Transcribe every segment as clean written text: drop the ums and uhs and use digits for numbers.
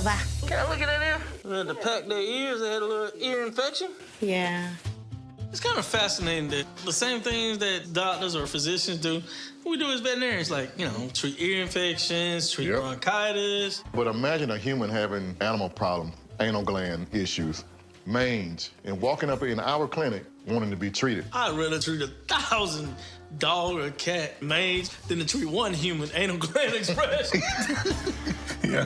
Bye-bye. Can I look at that there? They had to pack their ears. They had a little ear infection. Yeah. It's kind of fascinating that the same things that doctors or physicians do, we do as veterinarians, like, you know, treat ear infections, treat bronchitis. But imagine a human having animal problems, anal gland issues, mange, and walking up in our clinic wanting to be treated. I'd rather treat 1,000 dog or cat mange than to treat one human anal gland expression. Yeah.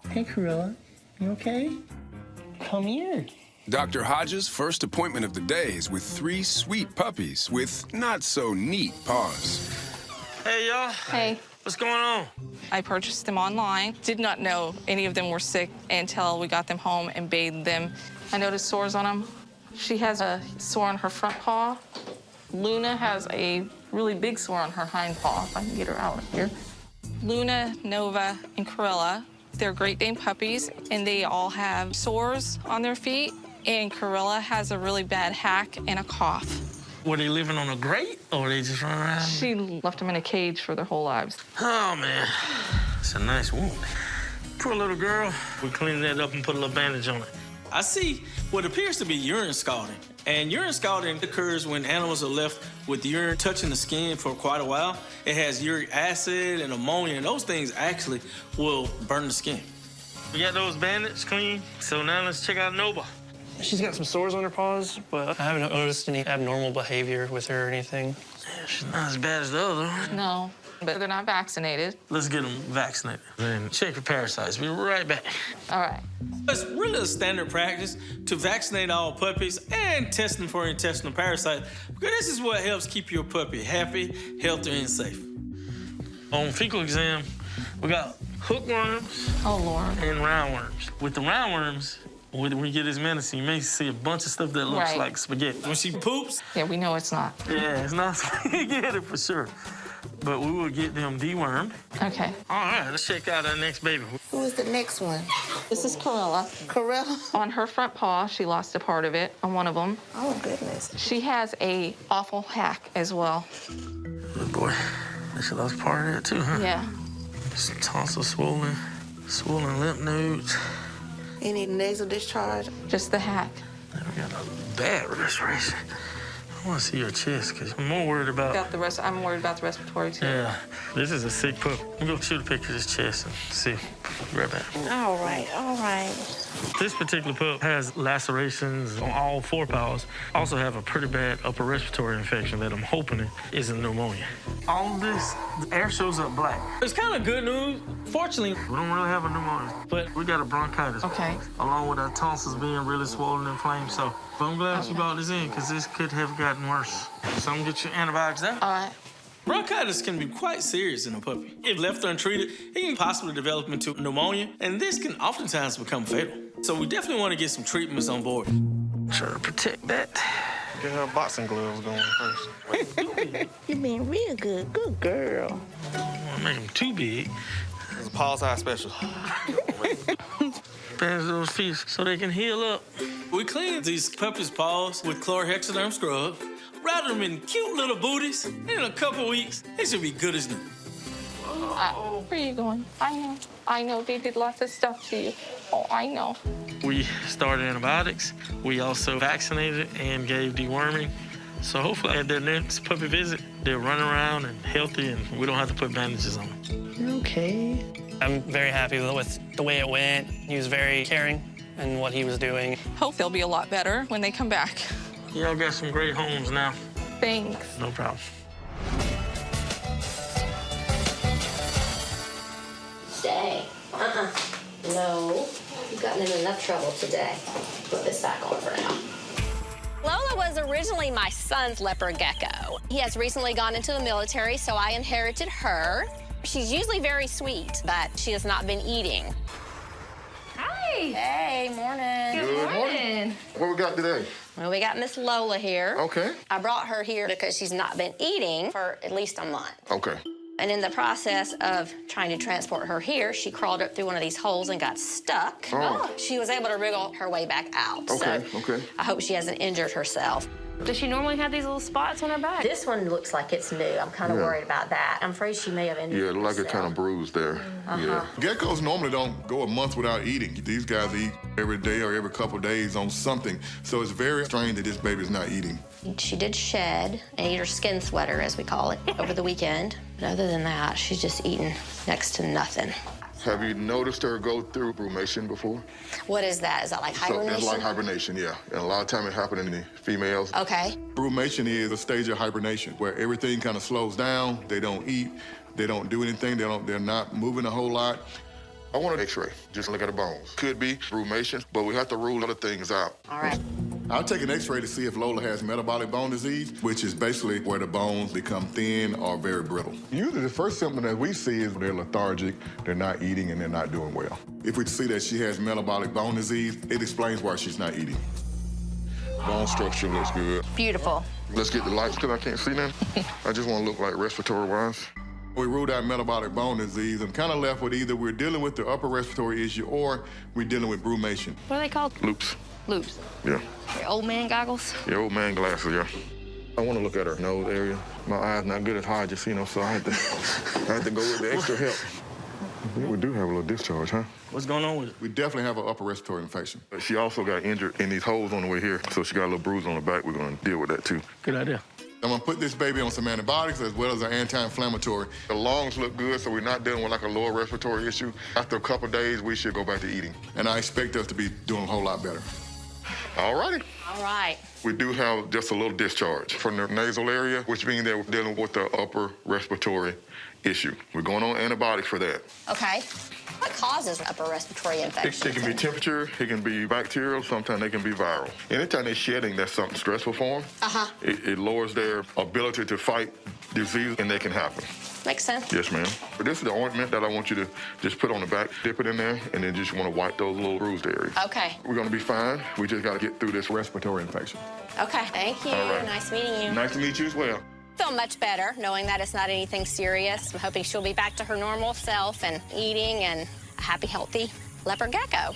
Hey, Corilla, you okay? Come here. Dr. Hodges' first appointment of the day is with 3 sweet puppies with not-so-neat paws. Hey, y'all. Hey. What's going on? I purchased them online. Did not know any of them were sick until we got them home and bathed them. I noticed sores on them. She has a sore on her front paw. Luna has a really big sore on her hind paw, if I can get her out here. Luna, Nova, and Corilla, they're Great Dane puppies, and they all have sores on their feet. And Corilla has a really bad hack and a cough. Were they living on a grate, or they just run around? She left them in a cage for their whole lives. Oh, man. It's a nice wound. Poor little girl. We cleaned that up and put a little bandage on it. I see what appears to be urine scalding. And urine scalding occurs when animals are left with urine touching the skin for quite a while. It has uric acid and ammonia, and those things actually will burn the skin. We got those bandages clean, so now let's check out Nova. She's got some sores on her paws, but I haven't noticed any abnormal behavior with her or anything. Yeah, she's not as bad as the other. No, but they're not vaccinated. Let's get them vaccinated and check for parasites. We'll be right back. All right. It's really a standard practice to vaccinate all puppies and test them for intestinal parasites, because this is what helps keep your puppy happy, healthy, and safe. On fecal exam, we got hookworms and roundworms. With the roundworms, when we get this medicine, you may see a bunch of stuff that looks like spaghetti. When she poops... Yeah, we know it's not. Yeah, it's not spaghetti for sure. But we will get them dewormed. Okay. All right, let's check out our next baby. Who is the next one? This is Corilla. Corilla? On her front paw, she lost a part of it, on one of them. Oh, goodness. She has a awful hack as well. Good boy. She lost part of that too, huh? Yeah. Just tonsils swollen lymph nodes. Any nasal discharge? Just the hack. We got a bad respiration. I want to see your chest, because I'm more worried about... I'm worried about the respiratory, too. Yeah. This is a sick pup. I'm going to shoot a picture of his chest and see. Right back. All right, all right. This particular pup has lacerations on all 4 paws. Also have a pretty bad upper respiratory infection that I'm hoping is a pneumonia. All of this, the air shows up black. It's kind of good news. Fortunately, we don't really have a pneumonia, but we got a bronchitis. Okay. Along with our tonsils being really swollen and inflamed. So I'm glad you brought this in, because this could have gotten worse. So I'm going to get you antibiotics now. All right. Bronchitis can be quite serious in a puppy. If left untreated, it can possibly develop into pneumonia, and this can oftentimes become fatal. So we definitely want to get some treatments on board. Try to protect that. Get her boxing gloves going first. You're being real good. Good girl. I don't want to make them too big. It's a paw size special. Bandage those feet so they can heal up. We clean these puppies' paws with chlorhexidine scrub, wrap them in cute little booties. In a couple weeks, they should be good as new. Where are you going? I know they did lots of stuff to you. Oh, I know. We started antibiotics. We also vaccinated and gave deworming. So hopefully at their next puppy visit, they'll run around and healthy, and we don't have to put bandages on them. Okay. I'm very happy with the way it went. He was very caring in what he was doing. Hope they'll be a lot better when they come back. Y'all got some great homes now. Thanks. No problem. Stay. No. You've gotten in enough trouble today. Put this back on for now. Lola was originally my son's leopard gecko. He has recently gone into the military, so I inherited her. She's usually very sweet, but she has not been eating. Hi. Hey, morning. Good morning. What we got today? Well, we got Miss Lola here. Okay. I brought her here because she's not been eating for at least a month. Okay. And in the process of trying to transport her here, she crawled up through one of these holes and got stuck. Oh. She was able to wriggle her way back out. Okay, So okay. I hope she hasn't injured herself. Does she normally have these little spots on her back? This one looks like it's new. I'm kind of worried about that. I'm afraid she may have injured Yeah, it look like herself. it kind of bruised there. Yeah. Geckos normally don't go a month without eating. These guys eat every day or every couple days on something. So it's very strange that this baby's not eating. She did shed and eat her skin sweater, as we call it, over the weekend. But other than that, she's just eaten next to nothing. Have you noticed her go through brumation before? What is that? Is that like hibernation? So it's like hibernation, yeah. And a lot of time it happens in the females. Okay. Brumation is a stage of hibernation where everything kind of slows down. They don't eat. They don't do anything. They're not moving a whole lot. I want an x-ray. Just look at the bones. Could be brumation, but we have to rule other things out. All right. I'll take an x-ray to see if Lola has metabolic bone disease, which is basically where the bones become thin or very brittle. Usually the first symptom that we see is they're lethargic, they're not eating, and they're not doing well. If we see that she has metabolic bone disease, it explains why she's not eating. Bone structure looks good. Beautiful. Let's get the lights because I can't see them. I just want to look like respiratory-wise. We ruled out metabolic bone disease. I'm kind of left with either we're dealing with the upper respiratory issue or we're dealing with brumation. What are they called? Loops. Loops. Yeah. Your old man goggles? Your old man glasses, yeah. I want to look at her nose area. My eye's not good as hard, just so I had to go with the extra help. I think we do have a little discharge, huh? What's going on with it? We definitely have an upper respiratory infection. She also got injured in these holes on the way here, so she got a little bruise on her back. We're going to deal with that, too. Good idea. I'm going to put this baby on some antibiotics as well as an anti-inflammatory. The lungs look good, so we're not dealing with like a lower respiratory issue. After a couple of days, we should go back to eating. And I expect us to be doing a whole lot better. All righty. All right. We do have just a little discharge from the nasal area, which means that we're dealing with the upper respiratory issue. We're going on antibiotics for that. Okay. What causes upper respiratory infection? It can be temperature, it can be bacterial, sometimes they can be viral. Anytime they're shedding, that's something stressful for them. Uh-huh. It lowers their ability to fight disease, and that can happen. Makes sense. Yes, ma'am. But this is the ointment that I want you to just put on the back, dip it in there, and then just want to wipe those little bruised areas. Okay. We're going to be fine. We just got to get through this respiratory infection. Okay. Thank you. All right. Nice meeting you. Nice to meet you as well. Feel much better knowing that it's not anything serious. I'm hoping she'll be back to her normal self and eating and a happy, healthy leopard gecko.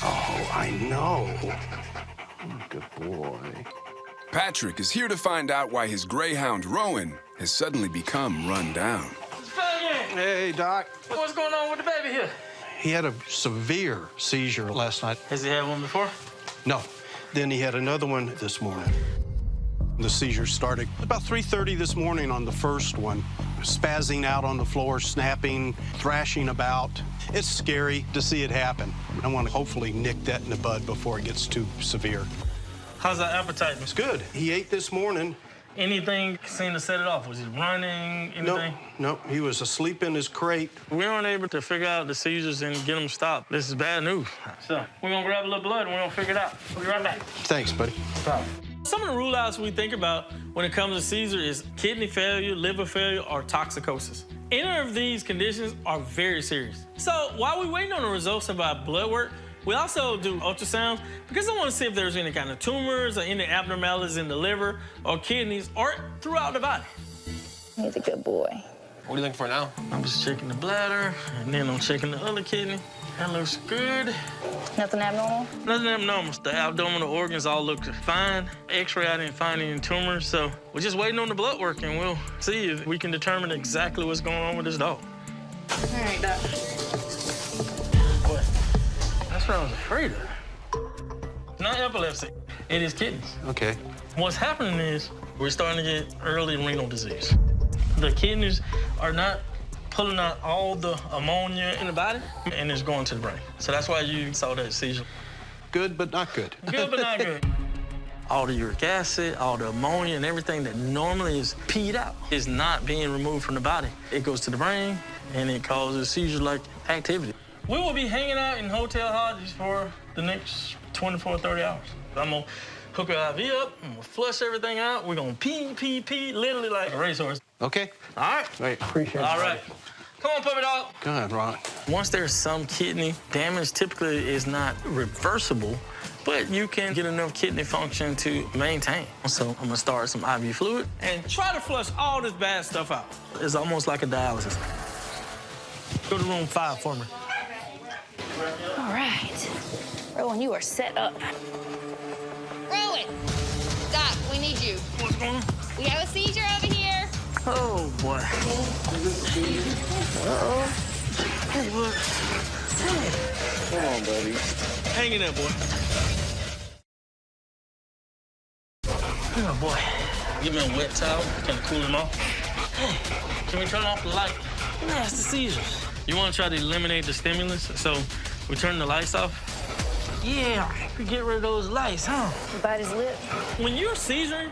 Oh, I know. Good boy. Patrick is here to find out why his greyhound, Rowan, has suddenly become run down. Hey, Doc. What's going on with the baby here? He had a severe seizure last night. Has he had one before? No. Then he had another one this morning. The seizure started about 3:30 this morning on the first one. Spazzing out on the floor, snapping, thrashing about. It's scary to see it happen. I want to hopefully nip that in the bud before it gets too severe. How's that appetite? It's good. He ate this morning. Anything seemed to set it off? Was he running? Anything? Nope. He was asleep in his crate. We weren't able to figure out the seizures and get them stopped. This is bad news. So we're gonna grab a little blood and we're gonna figure it out. We'll be right back. Thanks, buddy. Some of the rule outs we think about when it comes to seizure is kidney failure, liver failure, or toxicosis. Any of these conditions are very serious. So while we're waiting on the results of our blood work, we also do ultrasounds because I want to see if there's any kind of tumors or any abnormalities in the liver or kidneys or throughout the body. He's a good boy. What are you looking for now? I'm just checking the bladder, and then I'm checking the other kidney. That looks good. Nothing abnormal? Nothing abnormal. The abdominal organs all look fine. X-ray, I didn't find any tumors, so we're just waiting on the blood work, and we'll see if we can determine exactly what's going on with this dog. All right, Doc. Boy, that's what I was afraid of. It's not epilepsy. It is kidneys. Okay. What's happening is we're starting to get early renal disease. The kidneys are not pulling out all the ammonia in the body, and it's going to the brain. So that's why you saw that seizure. Good, but not good. Good, but not good. All the uric acid, all the ammonia, and everything that normally is peed out is not being removed from the body. It goes to the brain, and it causes seizure-like activity. We will be hanging out in hotel lodges for the next 24, 30 hours. I'm gonna hook her IV up, I'm gonna flush everything out. We're gonna pee, literally like a racehorse. Okay. All right? Great. Appreciate it. All right. Come on, puppy dog. Go ahead, Ron. Once there's some kidney damage, typically is not reversible, but you can get enough kidney function to maintain. So I'm gonna start some IV fluid and try to flush all this bad stuff out. It's almost like a dialysis. Go to room 5 for me. All right. Rowan, you are set up. Rowan! Doc, we need you. What's going on? We have a seizure over here. Oh, boy. Uh-oh. Hey, boy. Come on, buddy. Hang in there, boy. Oh, boy. Give me a wet towel. Kind of cool him off. Hey, can we turn off the light? That's the seizures. You want to try to eliminate the stimulus, so we turn the lights off? Yeah, we get rid of those lights, huh? Bite his lip. When you're seizuring,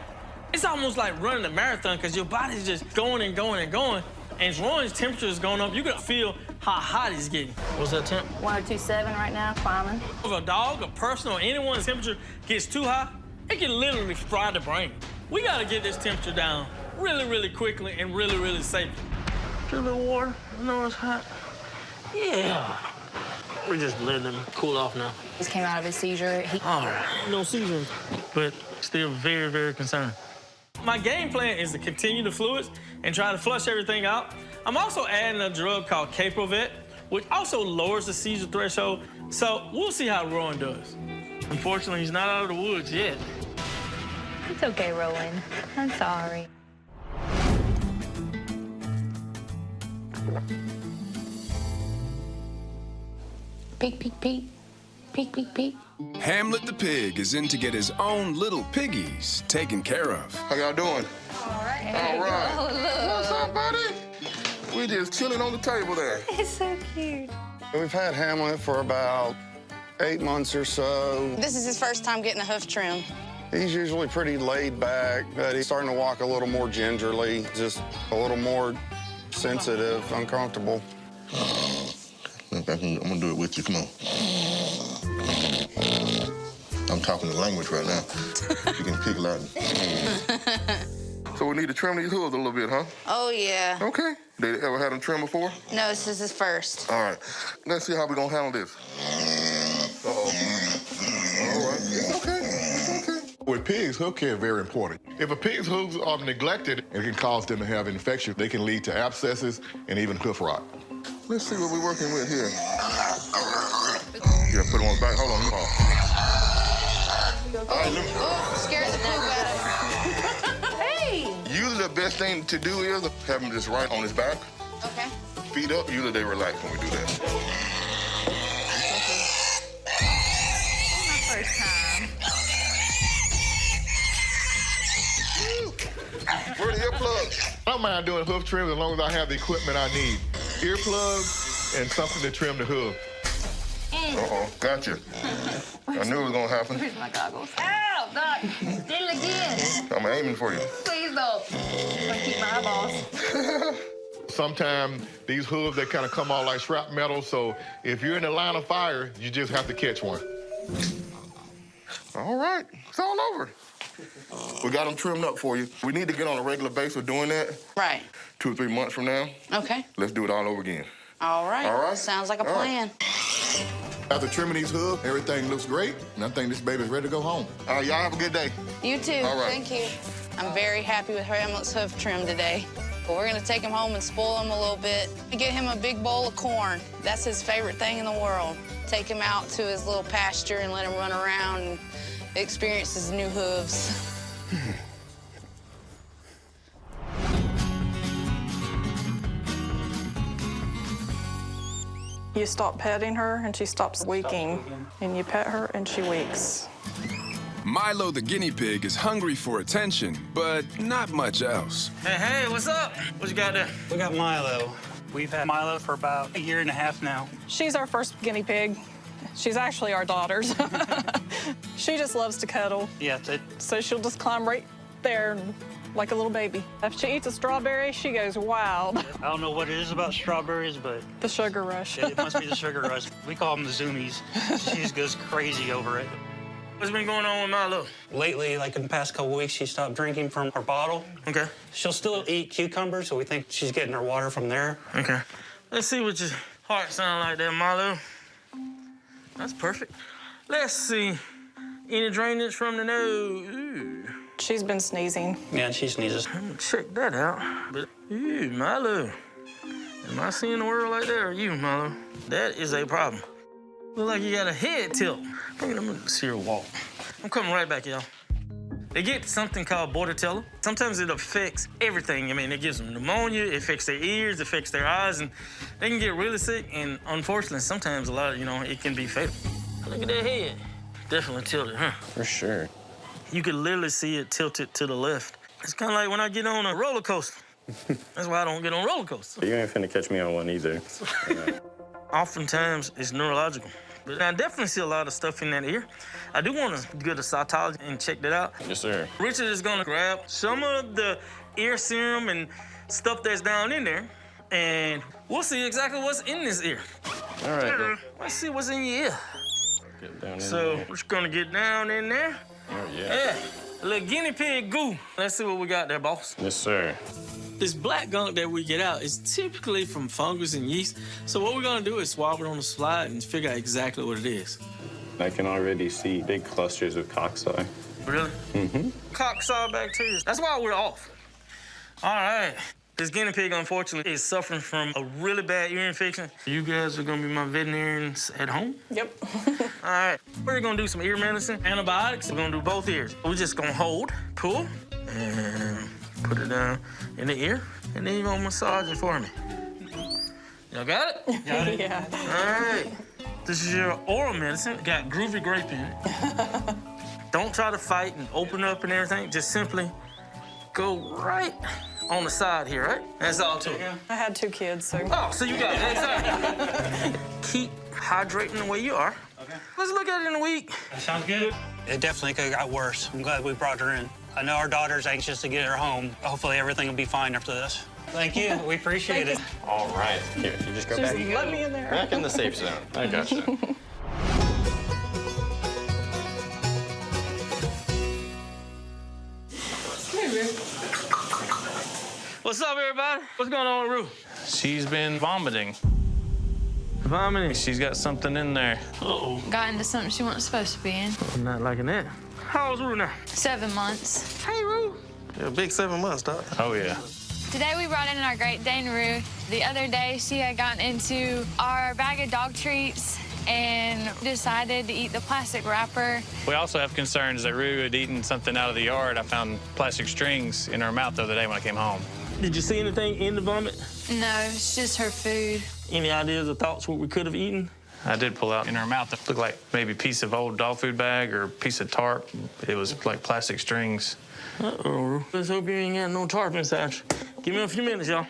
it's almost like running a marathon because your body's just going and going and going, and Rowan's temperature is going up. You can feel how hot he's getting. What's that temp? 1027 right now, climbing. If a dog, a person, or anyone's temperature gets too high, it can literally fry the brain. We gotta get this temperature down really, really quickly and really, really safely. Drink a little water. I know it's hot. Yeah. We're just letting him cool off now. Just came out of his seizure. All right. No seizures, but still very, very concerned. My game plan is to continue the fluids and try to flush everything out. I'm also adding a drug called Caprovet, which also lowers the seizure threshold. So we'll see how Rowan does. Unfortunately, he's not out of the woods yet. It's okay, Rowan. I'm sorry. Peek, peek, peek. Peek, peek, peek. Hamlet the pig is in to get his own little piggies taken care of. How y'all doing? All right. All right. What's up, buddy? We just chilling on the table there. It's so cute. We've had Hamlet for about 8 months or so. This is his first time getting a hoof trim. He's usually pretty laid back, but he's starting to walk a little more gingerly, just a little more sensitive, uncomfortable. I'm gonna do it with you. Come on. I'm talking the language right now. You can pick it out. So we need to trim these hooves a little bit, huh? Oh, yeah. Okay. They ever had them trimmed before? No, this is his first. All right. Let's see how we're gonna handle this. Uh-oh. All right. It's okay. It's okay. With pigs, hoof care is very important. If a pig's hooves are neglected, it can cause them to have infection. They can lead to abscesses and even hoof rot. Let's see what we're working with here. Yeah, put it on his back. Hold on. All right, let me... Oh, scared the poop out of him. Hey! Usually the best thing to do is have him just right on his back. Okay. Feet up. Usually they relax when we do that. My first time. Where are the earplugs? I don't mind doing hoof trims as long as I have the equipment I need. Earplugs and something to trim the hoof. Uh-oh, gotcha. I knew it was gonna happen. Where's my goggles? Ow, Doc, did it again. I'm aiming for you. Please don't. I'm gonna keep my eyeballs. Sometimes these hooves, they kind of come out like shrapnel, so if you're in the line of fire, you just have to catch one. All right, it's all over. We got them trimmed up for you. We need to get on a regular basis doing that. Right. 2 or 3 months from now. Okay. Let's do it all over again. All right. All right. Sounds like a All plan. Right. After trimming these hooves, everything looks great, and I think this baby's ready to go home. All right, y'all have a good day. You too. All right. Thank you. I'm very happy with Hamlet's hoof trim today. But we're gonna take him home and spoil him a little bit. Get him a big bowl of corn. That's his favorite thing in the world. Take him out to his little pasture and let him run around and experience his new hooves. You stop petting her and she stops weaking, and you pet her and she weaks. Milo the guinea pig is hungry for attention, but not much else. Hey, what's up? What you got there? We got Milo. We've had Milo for about 1.5 years now. She's our first guinea pig. She's actually our daughter's. She just loves to cuddle. Yeah, So she'll just climb right there like a little baby. If she eats a strawberry, she goes wild. I don't know what it is about strawberries, but The sugar rush. it must be the sugar rush. We call them the zoomies. She just goes crazy over it. What's been going on with Milo? Lately, like in the past couple weeks, she stopped drinking from her bottle. Okay. She'll still eat cucumbers, so we think she's getting her water from there. Okay. Let's see what your heart sound like there, Milo. That's perfect. Let's see. Any drainage from the nose? Ooh. She's been sneezing. Yeah, she sneezes. I'm gonna check that out. But, ooh, Milo. Am I seeing the world like that or you, Milo? That is a problem. Look like you got a head tilt. Bring them to see her walk. I'm coming right back, y'all. They get something called bordetella. Sometimes it affects everything. I mean, it gives them pneumonia, it affects their ears, it affects their eyes, and they can get really sick. And unfortunately, sometimes a lot of, it can be fatal. Look at that head. Definitely tilted, huh? For sure. You could literally see it tilted to the left. It's kind of like when I get on a roller coaster. That's why I don't get on roller coasters. You ain't finna catch me on one either. Oftentimes, it's neurological. But I definitely see a lot of stuff in that ear. I do want to go to cytology and check that out. Yes, sir. Richard is gonna grab some of the ear serum and stuff that's down in there, and we'll see exactly what's in this ear. All right. Let's see what's in your ear. Get down in So there. we're just gonna get down in there. Oh, yeah. Yeah, a little guinea pig goo. Let's see what we got there, boss. Yes, sir. This black gunk that we get out is typically from fungus and yeast. So what we're gonna do is swab it on the slide and figure out exactly what it is. I can already see big clusters of cocci. Really? Mm-hmm. Coxsackie bacteria. That's why we're off. All right. This guinea pig, unfortunately, is suffering from a really bad ear infection. You guys are gonna be my veterinarians at home? Yep. All right. We're gonna do some ear medicine, antibiotics. We're gonna do both ears. We're just gonna hold, pull, and put it down in the ear, and then you're gonna massage it for me. Y'all got it? Got it? Yeah. All right. This is your oral medicine. It got groovy grape in it. Don't try to fight and open up and everything. Just simply go right on the side here, right? That's all to it. I had 2 kids, so. Oh, so you got it. Exactly. Keep hydrating the way you are. Okay. Let's look at it in a week. That sounds good. It definitely could have got worse. I'm glad we brought her in. I know our daughter's anxious to get her home. Hopefully everything will be fine after this. Thank you. We appreciate it. All right. Here, you just go back. Let me in there. Back in the safe zone. I got you. What's up, everybody? What's going on with Rue? She's been vomiting. Vomiting? She's got something in there. Uh-oh. Got into something she wasn't supposed to be in. I'm not liking that. How old's Rue now? 7 months. Hey, Rue. Yeah, big 7 months, Doc. Oh, yeah. Today we brought in our Great Dane Rue. The other day she had gotten into our bag of dog treats and decided to eat the plastic wrapper. We also have concerns that Rue had eaten something out of the yard. I found plastic strings in her mouth the other day when I came home. Did you see anything in the vomit? No, it's just her food. Any ideas or thoughts what we could have eaten? I did pull out in her mouth that looked like maybe a piece of old dog food bag or a piece of tarp. It was like plastic strings. Uh-oh. Let's hope you ain't got no tarp inside you. Give me a few minutes, y'all.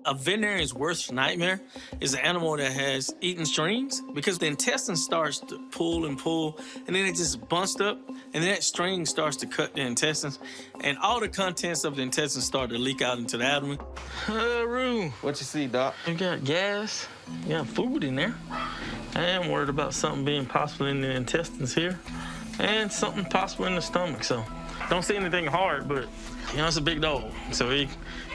A veterinarian's worst nightmare is an animal that has eaten strings because the intestine starts to pull and pull, and then it just bunts up, and then that string starts to cut the intestines, and all the contents of the intestines start to leak out into the abdomen. Rue. What you see, Doc? You got gas, you got food in there. I am worried about something being possible in the intestines here, and something possible in the stomach, so don't see anything hard, but it's a big dog, so he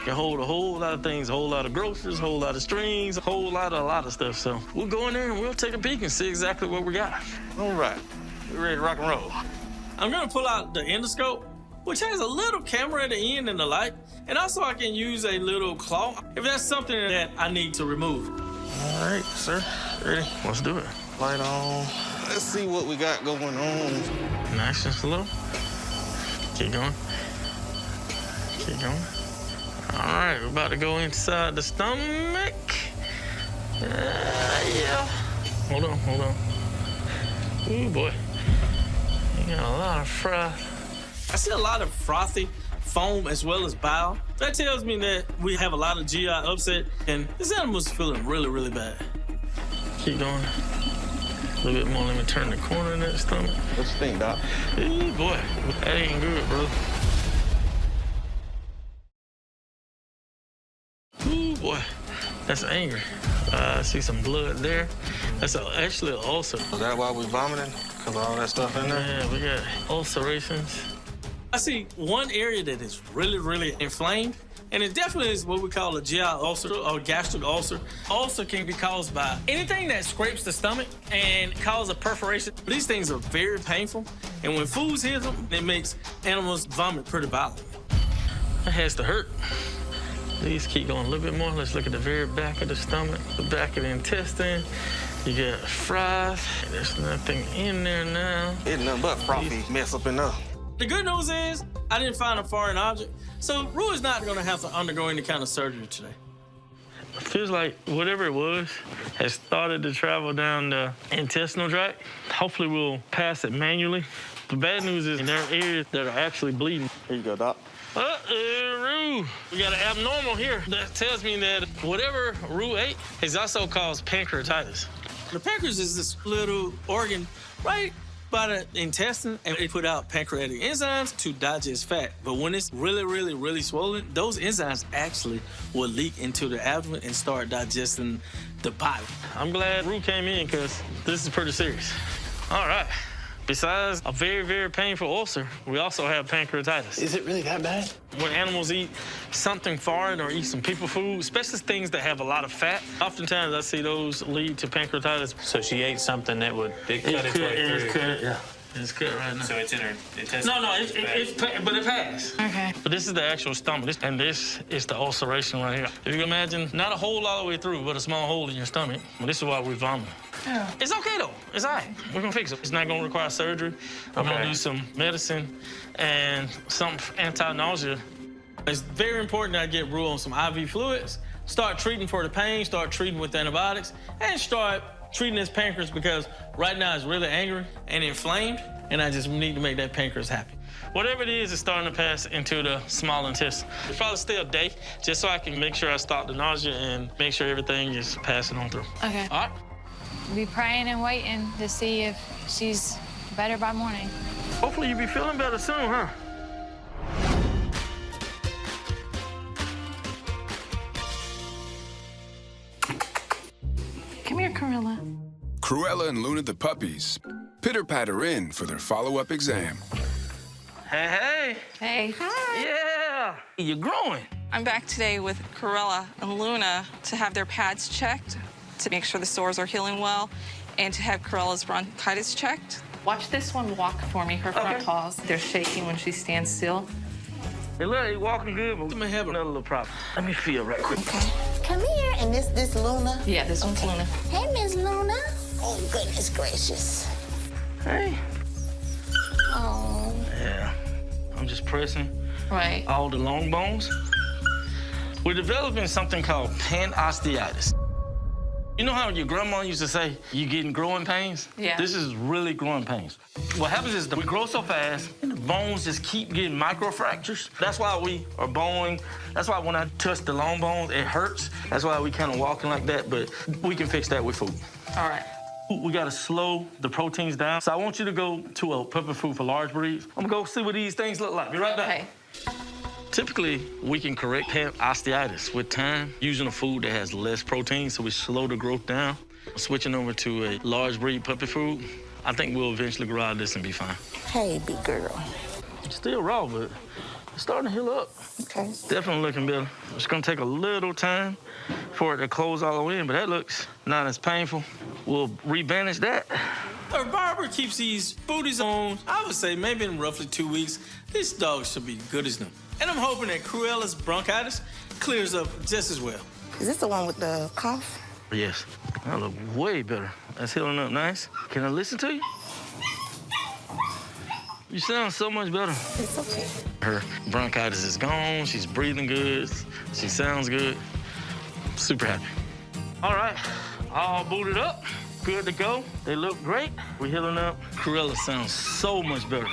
can hold a whole lot of things, a whole lot of groceries, a whole lot of strings, a lot of stuff. So we'll go in there and we'll take a peek and see exactly what we got. All right, we're ready to rock and roll. I'm gonna pull out the endoscope, which has a little camera at the end and the light, and also I can use a little claw if that's something that I need to remove. All right, sir, ready? Let's do it. Light on. Let's see what we got going on. Nice and slow. Keep going. Keep going. All right, we're about to go inside the stomach. Yeah. Hold on. Ooh, boy. You got a lot of froth. I see a lot of frothy foam as well as bile. That tells me that we have a lot of GI upset, and this animal's feeling really, really bad. Keep going. A little bit more. Let me turn the corner in that stomach. What you think, Doc? Ooh, boy. That ain't good, bro. Ooh, boy. That's angry. I see some blood there. That's actually an ulcer. Is that why we're vomiting? Because of all that stuff in there? Yeah, we got ulcerations. I see one area that is really, really inflamed, And it definitely is what we call a GI ulcer or gastric ulcer. Ulcer can be caused by anything that scrapes the stomach and cause a perforation. These things are very painful, and when foods hit them, it makes animals vomit pretty violently. It has to hurt. These keep going a little bit more. Let's look at the very back of the stomach, the back of the intestine. You got fries. There's nothing in there now. It's nothing but frothy mess up in there. The good news is I didn't find a foreign object, so Rue is not going to have to undergo any kind of surgery today. It feels like whatever it was has started to travel down the intestinal tract. Hopefully we'll pass it manually. The bad news is there are areas that are actually bleeding. Here you go, Doc. Rue, we got an abnormal here that tells me that whatever Rue ate has also caused pancreatitis. The pancreas is this little organ right by the intestine, and it put out pancreatic enzymes to digest fat. But when it's really swollen, those enzymes actually will leak into the abdomen and start digesting the body. I'm glad Rue came in because this is pretty serious. All right. Besides a very painful ulcer, we also have pancreatitis. Is it really that bad? When animals eat something foreign or eat some people food, especially things that have a lot of fat, oftentimes I see those lead to pancreatitis. So she ate something that would cut its way through. It's cut, yeah. It's cut right now. So it's in her intestine? No, but it passed. Okay. But this is the actual stomach, and this is the ulceration right here. If you can imagine, not a hole all the way through, but a small hole in your stomach. Well, this is why we vomit. Yeah. It's okay, though. It's all right. We're gonna fix it. It's not gonna require surgery. We're gonna do some medicine and some anti-nausea. It's very important that I get Rue on some IV fluids, start treating for the pain, start treating with antibiotics, and start treating this pancreas because right now it's really angry and inflamed, and I just need to make that pancreas happy. Whatever it is, it's starting to pass into the small intestine. It's probably still a day, just so I can make sure I stop the nausea and make sure everything is passing on through. Okay. All right? Be praying and waiting to see if she's better by morning. Hopefully you'll be feeling better soon, huh? Come here, Cruella. Cruella and Luna the puppies pitter-patter in for their follow-up exam. Hey. Hey. Hi. Yeah. You're growing. I'm back today with Cruella and Luna to have their pads checked, to make sure the sores are healing well, and to have Cruella's bronchitis checked. Watch this one walk for me, her front paws. They're shaking when she stands still. Hey, look, he's walking good, but we may have another little problem. Let me feel right quick. Okay. Come here. And this Luna? Yeah, this one's Luna. Hey, Miss Luna. Oh, goodness gracious. Hey. Oh. Yeah. I'm just pressing Right. all the long bones. We're developing something called panosteitis. You know how your grandma used to say, you getting growing pains? Yeah. This is really growing pains. What happens is that we grow so fast, and the bones just keep getting microfractures. That's why we are bowing. That's why when I touch the long bones, it hurts. That's why we kind of walking like that, but we can fix that with food. All right. We gotta slow the proteins down. So I want you to go to a puppy food for large breeds. I'm gonna go see what these things look like. Be right back. Okay. Typically, we can correct osteitis with time using a food that has less protein, so we slow the growth down. Switching over to a large breed puppy food, I think we'll eventually grow out of this and be fine. Hey, big girl. It's still raw, but it's starting to heal up. Okay. Definitely looking better. It's gonna take a little time for it to close all the way in, but that looks not as painful. We'll rebandage that. Our barber keeps these booties on, I would say maybe in roughly 2 weeks. This dog should be good as new. And I'm hoping that Cruella's bronchitis clears up just as well. Is this the one with the cough? Yes, that look way better. That's healing up nice. Can I listen to you? You sound so much better. It's okay. Her bronchitis is gone. She's breathing good. She sounds good. Super happy. All right, all booted up. Good to go. They look great. We're healing up. Cruella sounds so much better.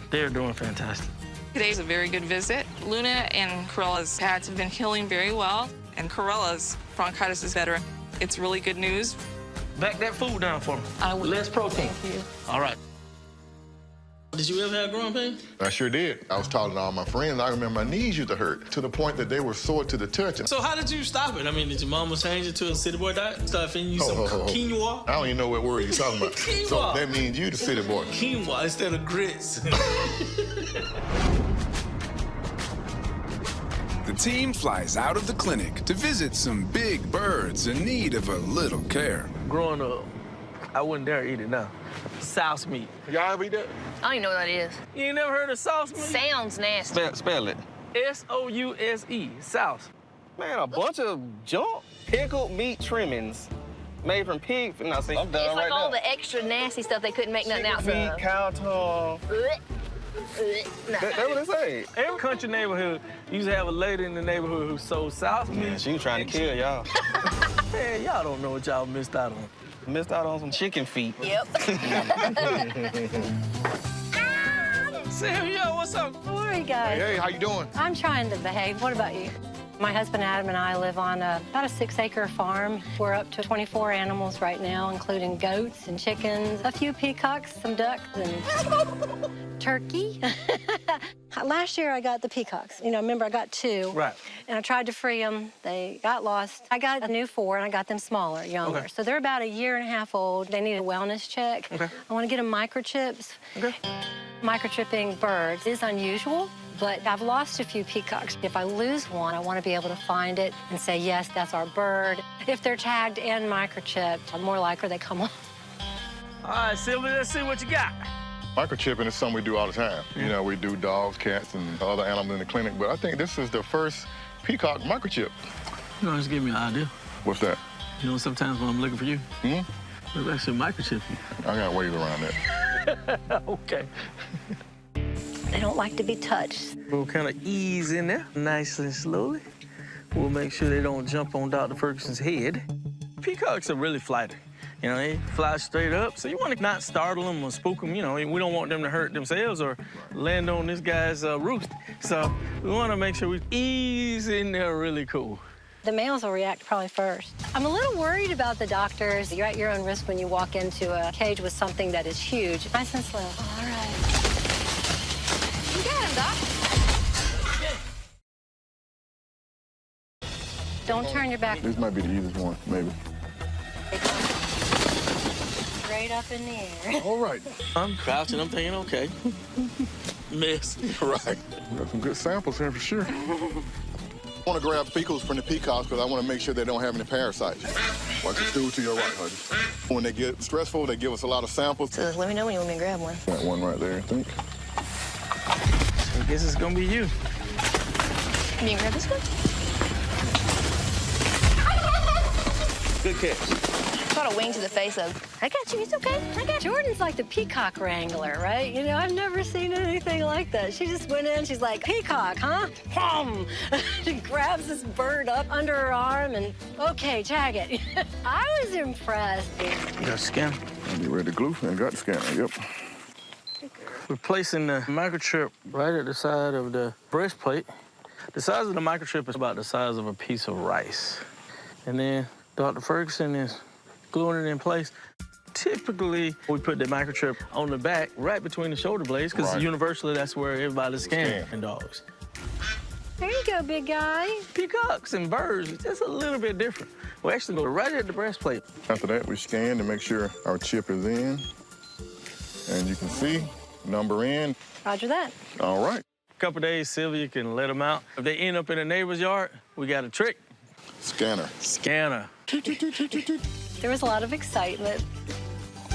They're doing fantastic. Today's a very good visit. Luna and Cruella's pads have been healing very well, and Cruella's bronchitis is better. It's really good news. Back that food down for me. I will. Less protein. Thank you. All right. Did you ever have growing pains? I sure did. I was talking to all my friends. I remember my knees used to hurt to the point that they were sore to the touch. So how did you stop it? I mean, did your mama change it to a city boy diet? Start feeding you some quinoa? I don't even know what word you're talking about. Quinoa. So that means you the city boy. Quinoa instead of grits. The team flies out of the clinic to visit some big birds in need of a little care. Growing up, I wouldn't dare eat it now. Souse meat. Y'all ever eat that? I don't even know what that is. You ain't never heard of souse meat? Sounds nasty. Spell it. S-O-U-S-E, souse. Man, a bunch of junk. Pickled meat trimmings made from pig. No, see, I'm done It's like right all now. the extra nasty stuff they couldn't make nothing else Meat, of. cow tongue. That's what it say. Every country neighborhood used to have a lady in the neighborhood who sold souse meat. Yeah, she was trying to kill y'all. Man, y'all don't know what y'all missed out on. Missed out on some chicken feet. Yep. Sylvia, what's up? How are you guys? Hey, how you doing? I'm trying to behave. What about you? My husband Adam and I live on about a 6-acre farm. We're up to 24 animals right now, including goats and chickens, a few peacocks, some ducks, and turkey. Last year I got the peacocks. You know, remember I got 2. Right. And I tried to free them. They got lost. I got a new 4, and I got them smaller, younger. Okay. So they're about 1.5 years old. They need a wellness check. Okay. I want to get them microchips. Okay. Microchipping birds is unusual, but I've lost a few peacocks. If I lose one, I want to be able to find it and say, yes, that's our bird. If they're tagged and microchipped, I'm more likely they come off. All right, Sylvia, let's see what you got. Microchipping is something we do all the time. You know, we do dogs, cats, and other animals in the clinic, but I think this is the first peacock microchip. You know, just give me an idea. What's that? You know, sometimes when I'm looking for you, Hmm? maybe I should microchip you. I got ways around that. Okay. They don't like to be touched. We'll kind of ease in there, nice and slowly. We'll make sure they don't jump on Dr. Ferguson's head. Peacocks are really flighty. You know, they fly straight up, so you want to not startle them or spook them. You know, we don't want them to hurt themselves or land on this guy's roost. So we want to make sure we ease in there really cool. The males will react probably first. I'm a little worried about the doctors. You're at your own risk when you walk into a cage with something that is huge. Nice and slow. All right. You got him, Doc. Don't turn your back. This might be the easiest one, maybe. Straight up in the air. All right. I'm crouching, I'm thinking, okay. Miss. Right. We got some good samples here for sure. I want to grab pickles from the peacocks because I want to make sure they don't have any parasites. Watch the stool to your right, honey. When they get stressful, they give us a lot of samples. So let me know when you want me to grab one. That one right there, I think. I guess it's gonna be you. You can grab this one? Good catch. Got a wing to the face of. I got you, it's okay. I got you. Jordan's like the peacock wrangler, right? You know, I've never seen anything like that. She just went in, she's like, peacock, huh? Pum! She grabs this bird up under her arm and, okay, tag it. I was impressed. You got a scanner? I'll be ready to glue and got the scanner, yep. We're placing the microchip right at the side of the breastplate. The size of the microchip is about the size of a piece of rice. And then Dr. Ferguson is gluing it in place. Typically, we put the microchip on the back, right between the shoulder blades, because Right. universally, that's where everybody's scanning in dogs. There you go, big guy. Peacocks and birds, it's just a little bit different. We actually go right at the breastplate. After that, we scan to make sure our chip is in. And you can see, number in. Roger that. All right. A couple days, Sylvia can let them out. If they end up in a neighbor's yard, we got a trick. Scanner. Scanner. There was a lot of excitement.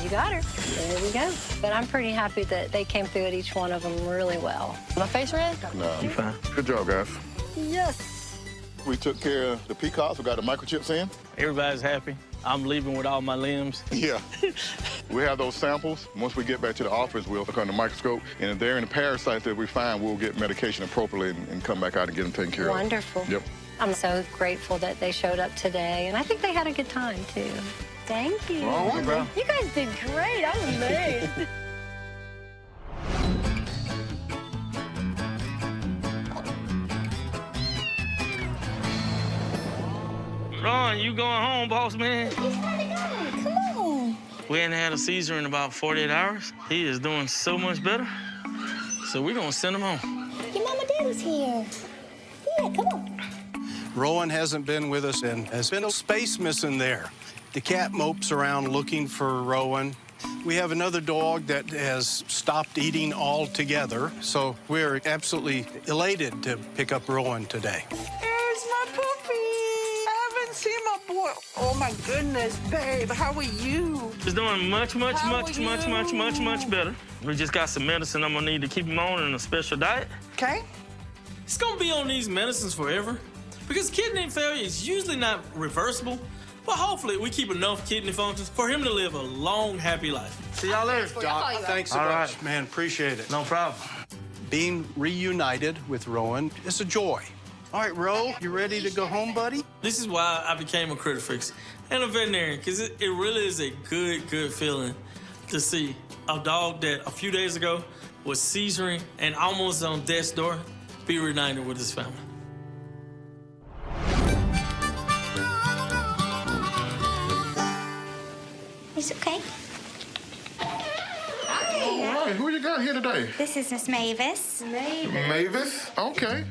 You got her. There we go. But I'm pretty happy that they came through at each one of them really well. My face red? No. You fine. Good job, guys. Yes. We took care of the peacocks. We got the microchips in. Everybody's happy. I'm leaving with all my limbs. Yeah. We have those samples. Once we get back to the office, we'll look under the microscope. And if they're in the parasites that we find, we'll get medication appropriately and come back out and get them taken care of. Wonderful. Yep. I'm so grateful that they showed up today, and I think they had a good time, too. Thank you. All right, bro. You guys did great. I'm amazed. Ron, you going home, boss man? Come on. We hadn't had a seizure in about 48 hours. He is doing so much better. So we're gonna send him home. Your mama daddy's here. Yeah, come on. Rowan hasn't been with us and has been a space missing there. The cat mopes around looking for Rowan. We have another dog that has stopped eating altogether, so we're absolutely elated to pick up Rowan today. There's my puppy. I haven't seen my boy. Oh my goodness, babe, how are you? He's doing much better. We just got some medicine I'm gonna need to keep him on in a special diet. Okay. He's gonna be on these medicines forever because kidney failure is usually not reversible, but hopefully we keep enough kidney functions for him to live a long, happy life. See y'all later, Doc, thanks so much, man. Appreciate it. No problem. Being reunited with Rowan is a joy. All right, Ro, you ready to go home, buddy? This is why I became a critter fixer and a veterinarian, because it really is a good feeling to see a dog that a few days ago was seizuring and almost on death's door be reunited with his family. It's okay. All right, who you got here today? This is Miss Mavis. Mavis? Okay.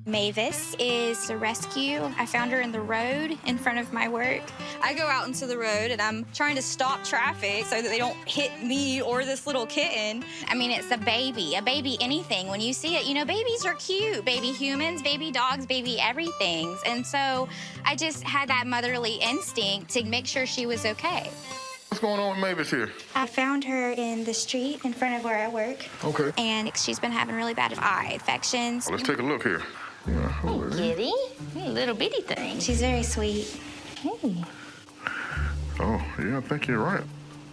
Mavis is a rescue. I found her in the road in front of my work. I go out into the road and I'm trying to stop traffic so that they don't hit me or this little kitten. I mean, it's a baby anything. When you see it, you know, babies are cute. Baby humans, baby dogs, baby everythings. And so I just had that motherly instinct to make sure she was okay. What's going on with Mavis here? I found her in the street in front of where I work. Okay. And she's been having really bad eye infections. Let's take a look here. Yeah, Kitty, you little bitty thing. She's very sweet. Hey. Oh, yeah, I think you're right.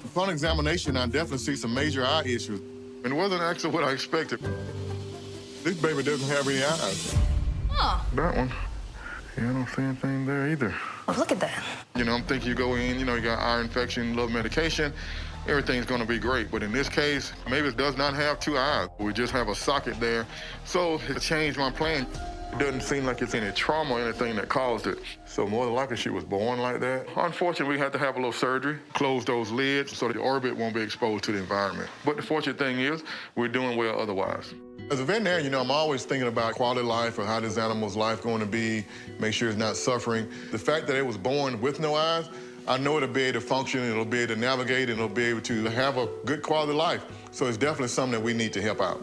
Upon examination, I definitely see some major eye issues. And it wasn't actually what I expected. This baby doesn't have any eyes. Oh. That one. Yeah, I don't see anything there either. Oh, look at that. You know, I'm thinking you go in, you know, you got eye infection, little medication, everything's gonna be great. But in this case, Mavis does not have two eyes. We just have a socket there. So it changed my plan. It doesn't seem like it's any trauma or anything that caused it. So more than likely she was born like that. Unfortunately, we had to have a little surgery, close those lids so the orbit won't be exposed to the environment. But the fortunate thing is, we're doing well otherwise. As a veterinarian, you know, I'm always thinking about quality of life or how this animal's life going to be, make sure it's not suffering. The fact that it was born with no eyes, I know it'll be able to function, it'll be able to navigate, and it'll be able to have a good quality of life. So it's definitely something that we need to help out.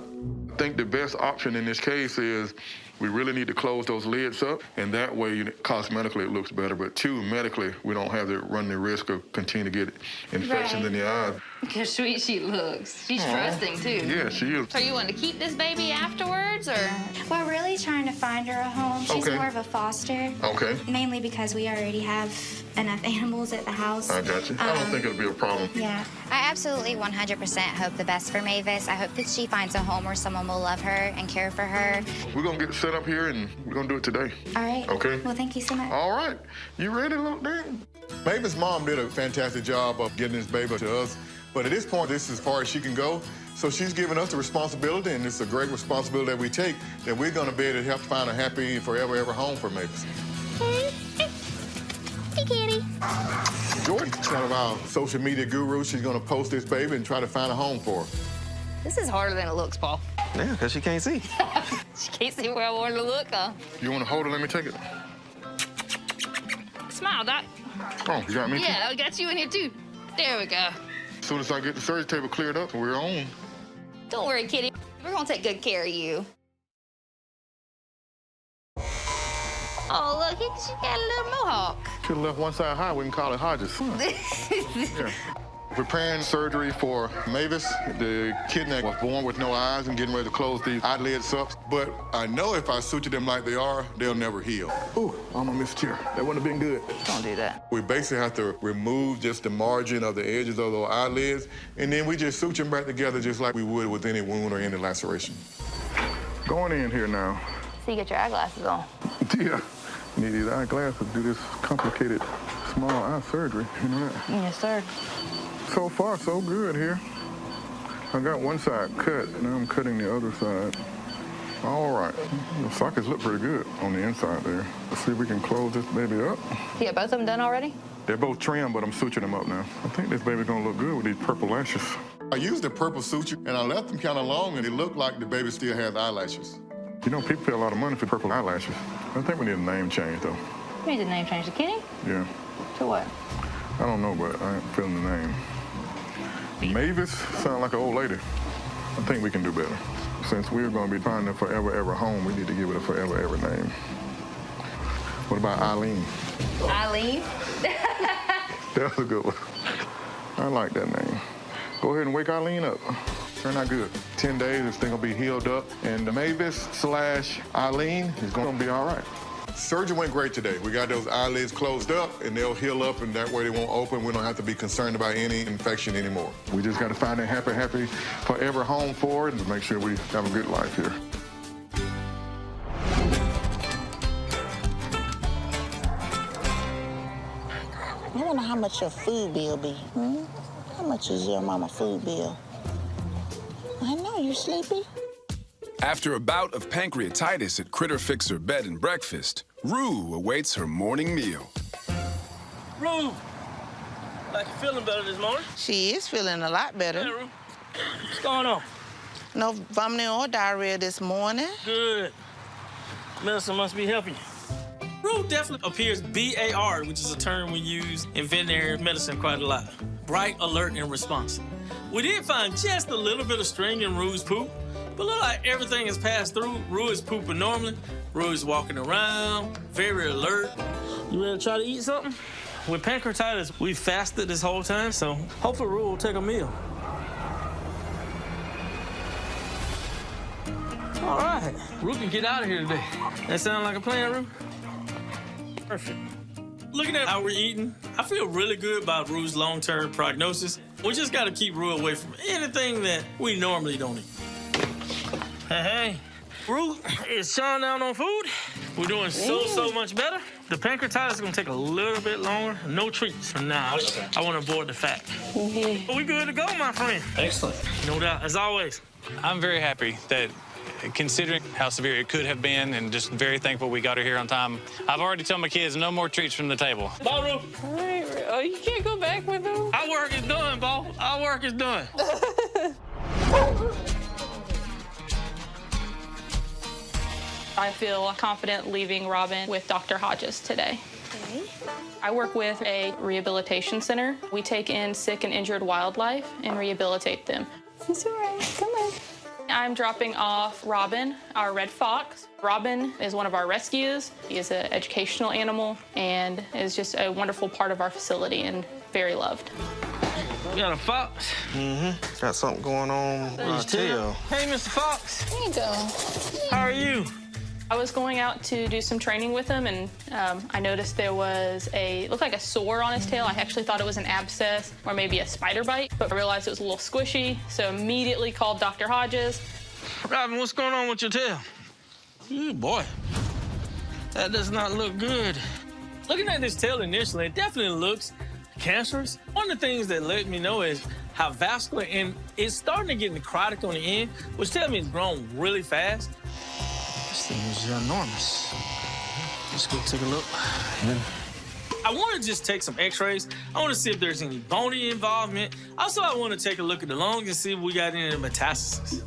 I think the best option in this case is we really need to close those lids up, and that way, cosmetically, it looks better. But two, medically, we don't have to run the risk of continue to get infections in the eyes. Look how sweet she looks. She's trusting, too. Yeah, she is. So you want to keep this baby afterwards, or? We're really trying to find her a home. She's more of a foster. Okay. Mainly because we already have enough animals at the house. I got you. I don't think it'll be a problem. Yeah. I absolutely 100% hope the best for Mavis. I hope that she finds a home where someone will love her and care for her. We're going to get set up here, and we're going to do it today. All right. Okay. Well, thank you so much. All right. You ready, little man? Mavis' mom did a fantastic job of getting this baby to us. But at this point, this is as far as she can go. So she's given us the responsibility, and it's a great responsibility that we take, that we're going to be able to help find a happy, forever, ever home for Mavis. Hey, kitty. Jordan's kind of our social media guru. She's going to post this baby and try to find a home for her. This is harder than it looks, Paul. Yeah, because she can't see. She can't see where I want her to look, huh? You want to hold her? Let me take it. Smile, Doc. Oh, you got me? Yeah, I got you in here, too. There we go. As soon as I get the surgery table cleared up, we're on. Don't worry, kitty. We're going to take good care of you. Oh, look, she got a little mohawk. Could have left one side high. We can call it Hodges. Yeah. Preparing surgery for Mavis, the kitten that was born with no eyes, and getting ready to close these eyelids up. But I know if I suture them like they are, they'll never heal. Ooh, I'm gonna miss a tear. That wouldn't have been good. Don't do that. We basically have to remove just the margin of the edges of those eyelids, and then we just suture them back together just like we would with any wound or any laceration. Going in here now. So you get your eyeglasses on. Yeah, you need these eyeglasses to do this complicated small eye surgery, you know that? Yes, sir. So far, so good here. I got one side cut, now I'm cutting the other side. All right, the sockets look pretty good on the inside there. Let's see if we can close this baby up. You got both of them done already? They're both trimmed, but I'm suturing them up now. I think this baby's gonna look good with these purple lashes. I used the purple suture, and I left them kind of long, and it looked like the baby still has eyelashes. You know, people pay a lot of money for purple eyelashes. I think we need a name change, though. You need a name change to Kitty? Yeah. To what? I don't know, but I ain't feeling the name. Mavis sounds like an old lady. I think we can do better. Since we're going to be finding a forever ever home, we need to give it a forever ever name. What about Eileen? Eileen? That was a good one. I like that name. Go ahead and wake Eileen up. Turn out good. 10 days, this thing will be healed up, and the Mavis/Eileen is going to be all right. Surgery went great today. We got those eyelids closed up, and they'll heal up, and that way they won't open. We don't have to be concerned about any infection anymore. We just got to find a happy, forever home for it and make sure we have a good life here. I wonder how much your food bill be. How much is your mama food bill? I know, you sleepy? After a bout of pancreatitis at Critter Fixer Bed and Breakfast, Rue awaits her morning meal. Rue, like you feeling better this morning? She is feeling a lot better. Hey, Rue. What's going on? No vomiting or diarrhea this morning. Good. Medicine must be helping you. Rue definitely appears BAR, which is a term we use in veterinary medicine quite a lot. Bright, alert, and responsive. We did find just a little bit of string in Rue's poop, but look like everything has passed through. Rue is pooping normally. Rue is walking around, very alert. You ready to try to eat something? With pancreatitis, we fasted this whole time, so hopefully Rue will take a meal. All right, Rue can get out of here today. That sound like a plan, Rue? Perfect. Looking at how we're eating, I feel really good about Rue's long-term prognosis. We just gotta keep Rue away from anything that we normally don't eat. Hey, Rue is chowing down on food. We're doing so much better. The pancreatitis is gonna take a little bit longer. No treats from now. I wanna avoid the fat. But we good to go, my friend. Excellent. No doubt, as always. I'm very happy that, considering how severe it could have been, and just very thankful we got her here on time. I've already told my kids no more treats from the table. Bye, Rue. Oh, you can't go back with them? Our work is done, Bo. Our work is done. I feel confident leaving Robin with Dr. Hodges today. Okay. I work with a rehabilitation center. We take in sick and injured wildlife and rehabilitate them. It's all right. Come on. I'm dropping off Robin, our red fox. Robin is one of our rescues. He is an educational animal and is just a wonderful part of our facility and very loved. We got a fox. Got something going on with my tail. Hey, Mr. Fox. There you go. How are you? I was going out to do some training with him, and I noticed there was looked like a sore on his tail. I actually thought it was an abscess or maybe a spider bite, but I realized it was a little squishy, so immediately called Dr. Hodges. Robin, what's going on with your tail? Ooh, boy. That does not look good. Looking at this tail initially, it definitely looks cancerous. One of the things that let me know is how vascular, and it's starting to get necrotic on the end, which tells me it's grown really fast. This thing is enormous. Let's go take a look. I want to just take some x-rays. I want to see if there's any bony involvement. Also, I want to take a look at the lungs and see if we got any metastasis.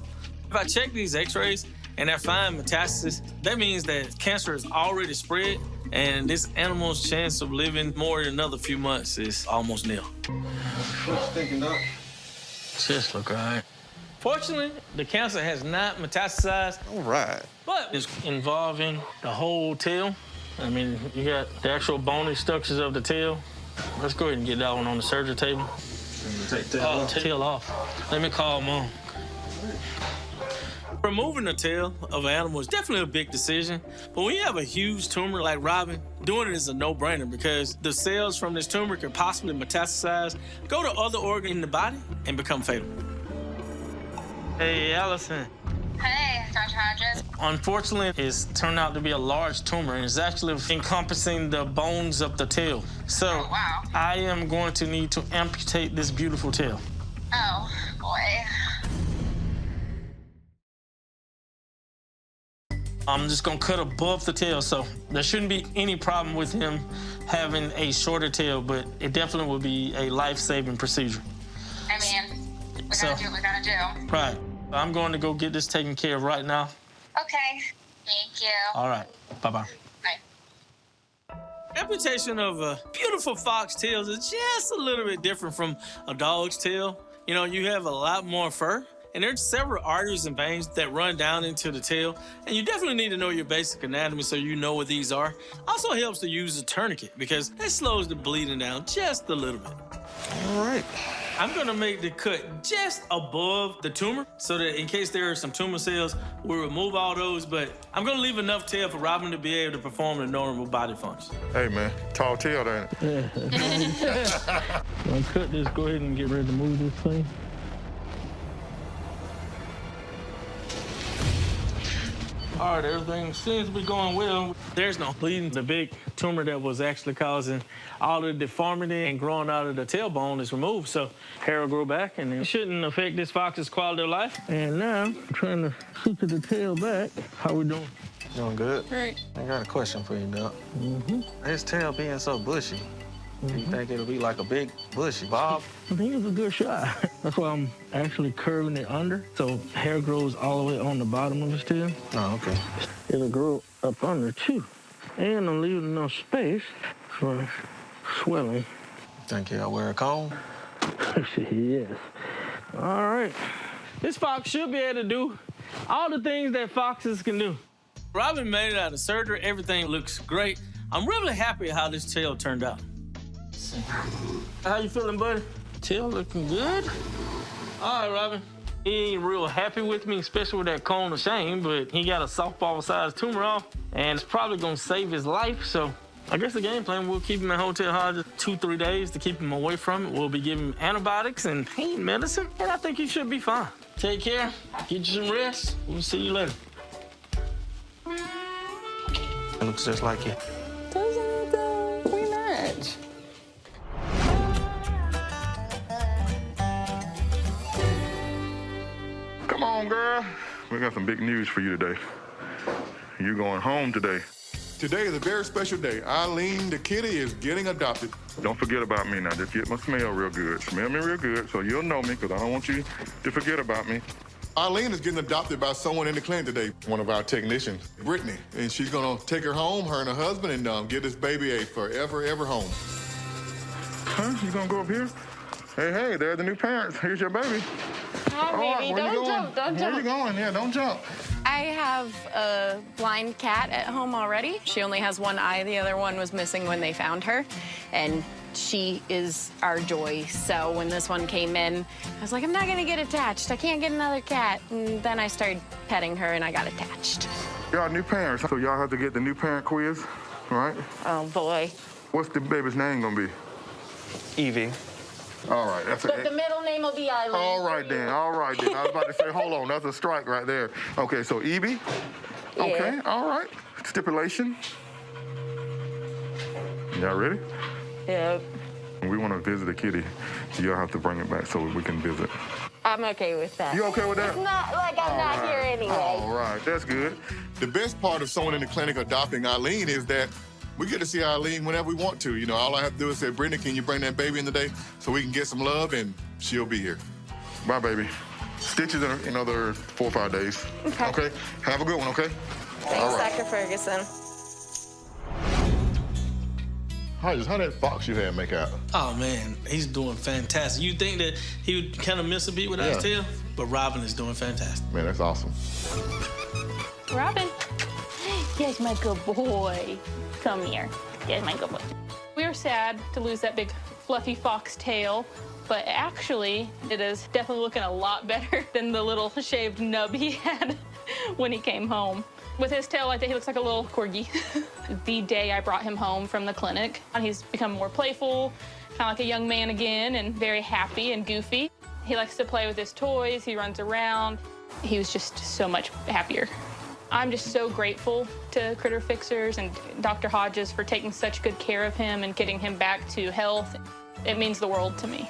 If I check these x-rays and I find metastasis, that means that cancer has already spread, and this animal's chance of living more than another few months is almost nil. Stinking up. Just look all right. Fortunately, the cancer has not metastasized. All right. But it's involving the whole tail. I mean, you got the actual bony structures of the tail. Let's go ahead and get that one on the surgery table. Take the tail off. Let me call Mom. Removing the tail of an animal is definitely a big decision, but when you have a huge tumor like Robin, doing it is a no-brainer because the cells from this tumor could possibly metastasize, go to other organs in the body, and become fatal. Hey, Allison. Hey, Dr. Hodges. Unfortunately, it's turned out to be a large tumor, and it's actually encompassing the bones of the tail. So, wow. I am going to need to amputate this beautiful tail. Oh, boy. I'm just gonna cut above the tail, so there shouldn't be any problem with him having a shorter tail, but it definitely will be a life-saving procedure. I mean, we gotta do what we gotta do. Right. I'm going to go get this taken care of right now. Okay. Thank you. All right. Bye-bye. Bye. Amputation of a beautiful fox tail is just a little bit different from a dog's tail. you know, you have a lot more fur. And there's several arteries and veins that run down into the tail. And you definitely need to know your basic anatomy so you know what these are. Also helps to use a tourniquet because that slows the bleeding down just a little bit. All right. I'm gonna make the cut just above the tumor so that in case there are some tumor cells, we'll remove all those, but I'm gonna leave enough tail for Robin to be able to perform the normal body function. Hey, man, tall tail, ain't it? Gonna cut this, go ahead and get ready to move this thing. All right, everything seems to be going well. There's no bleeding. The big tumor that was actually causing all the deformity and growing out of the tailbone is removed, so hair will grow back, and it shouldn't affect this fox's quality of life. And now, I'm trying to suture the tail back. How we doing? Doing good. Great. I got a question for you, Doc. His tail being so bushy, do you think it'll be like a big bushy bob? I think it's a good shot. That's why I'm actually curving it under, so hair grows all the way on the bottom of his tail. Oh, okay. It'll grow up under, too. And I'm leaving enough space for swelling. Think you'll wear a comb? Yes. All right. This fox should be able to do all the things that foxes can do. Robin made it out of surgery. Everything looks great. I'm really happy how this tail turned out. How you feeling, buddy? Tail looking good. All right, Robin. He ain't real happy with me, especially with that cone of shame, but he got a softball-sized tumor off, and it's probably gonna save his life, so I guess the game plan, we'll keep him in Hotel Hodges 2-3 days to keep him away from it. We'll be giving him antibiotics and pain medicine, and I think he should be fine. Take care, get you some rest. We'll see you later. It looks just like you. Doesn't it though? We match. Come on, girl. We got some big news for you today. You're going home today. Today is a very special day. Eileen, the kitty, is getting adopted. Don't forget about me now. Just get my smell real good. Smell me real good so you'll know me, because I don't want you to forget about me. Eileen is getting adopted by someone in the clinic today, one of our technicians, Brittany. And she's going to take her home, her and her husband, and give this baby a forever, ever home. Huh? You going to go up here? Hey, there's the new parents. Here's your baby. Hi, baby. Don't jump. Don't jump. Where you going? Yeah, don't jump. I have a blind cat at home already. She only has one eye. The other one was missing when they found her. And she is our joy. So when this one came in, I was like, I'm not going to get attached. I can't get another cat. And then I started petting her, and I got attached. Y'all new parents, so y'all have to get the new parent quiz, right? Oh, boy. What's the baby's name going to be? Evie. All right, that's But the middle name will be Eileen. All right then. I was about to say, hold on, that's a strike right there. Okay, so Evie. Yeah. Okay, all right. Stipulation. Y'all ready? Yep. We want to visit a kitty, so y'all have to bring it back so we can visit. I'm okay with that. You okay with that? It's not like I'm not here anyway. All right, that's good. The best part of someone in the clinic adopting Eileen is that we get to see Eileen whenever we want to. You know, all I have to do is say, Brenda, can you bring that baby in today so we can get some love, and she'll be here. Bye, baby. Stitches in another 4 or 5 days. Okay. Have a good one, okay? Thanks, Dr. Ferguson. Hodges, how that fox you had make out? Oh, man, he's doing fantastic. You think that he would kind of miss a beat without his tail? But Robin is doing fantastic. Man, that's awesome. Robin. Yes, my good boy. Come here. Yes, my good boy. We were sad to lose that big fluffy fox tail, but actually it is definitely looking a lot better than the little shaved nub he had when he came home. With his tail like that, he looks like a little corgi. The day I brought him home from the clinic, he's become more playful, kind of like a young man again, and very happy and goofy. He likes to play with his toys, he runs around. He was just so much happier. I'm just so grateful to Critter Fixers and Dr. Hodges for taking such good care of him and getting him back to health. It means the world to me.